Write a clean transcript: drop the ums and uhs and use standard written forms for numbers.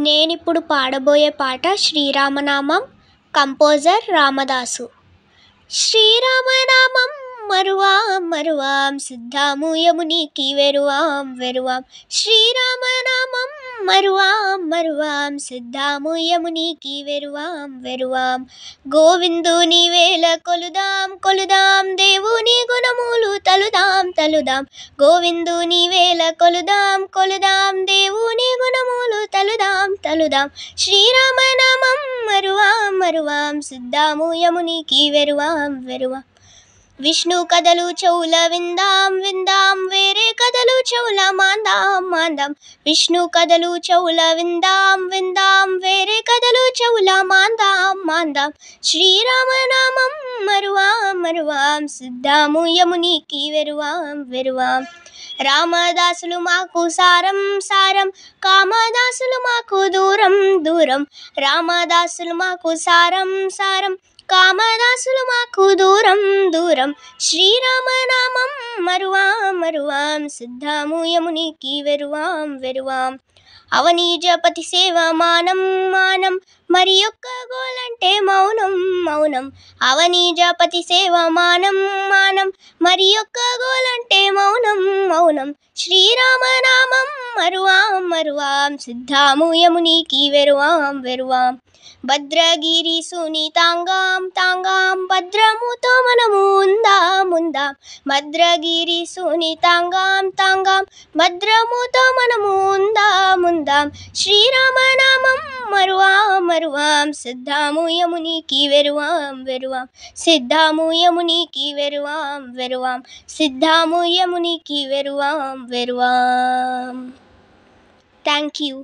నేనిప్పుడు పాడబోయే పాట శ్రీరామనామం. కంపోజర్ రామదాసు. శ్రీరామనామం మరువాం మరువాం, సిద్ధాము యమునికి వెరువాం వెరువాం. శ్రీరామనామం మరువాం మరువాం, సిద్ధాము యమునికి వెరువాం వెరువాం. గోవిందుని వేల కొలుదాం కొలుదాం, దేవుని గుణములు తలుదాం తలుదాం. గోవిందుని వేల కొలుదాం కొలుదాం, దేవుని గుణములు తలుదాం తలుదాం. శ్రీరామనామం మరువాం మరువాం, సిద్ధాము యమునికి వెరువాం వెరువాం. విష్ణు కథలు చెవుల విందాం విందాం, వేరే కథలు చెవుల మాందాం మాందాం. విష్ణు కథలు చెవుల విందాం విందాం, వేరే కథలు చెవుల మాందాం మాందాం. శ్రీరామనామం మరువాం మరువాం, సిద్ధాము యమునికి వెరువాం వెరువాం. రామదాసులు మాకు సారం సారం, కామదాసులు మాకు దూరం దూరం. రామదాసులు మాకు సారం సారం, కామదాసులు మాకు దూరం దూరం. శ్రీరామనామం మరువాం మరువాం, సిద్ధాము యమునికి వెరువాం వెరువాం. అవనీజపతి సేవ మానం మానం, మరి ఒక్క గోలంటే మౌనం మౌనం. అవనీజపతి సేవ మానం మానం, మరి ఒక్క గోలంటే మౌనం మౌనం. శ్రీరామనామం మరువాం మరువాం, సిద్ధాము యమునికి వెరువాం వెరువాం. భద్రగిరి సునీతాంగాం తాంగాం, భద్రముతో మనము ఉందాం ఉందాం. భద్రగిరి సునీతాంగాం తాంగాం, భద్రముతో మనము ఉందాం ఉందాం. శ్రీరామనామం మరువాం మరువాం, సిద్ధాము యమునికి వెరువాం వెరువాం. సిద్ధాము యమునికి వెరువాం వెరువాం, సిద్ధాము యమునికి వెరువాం వెరువాం. Thank you.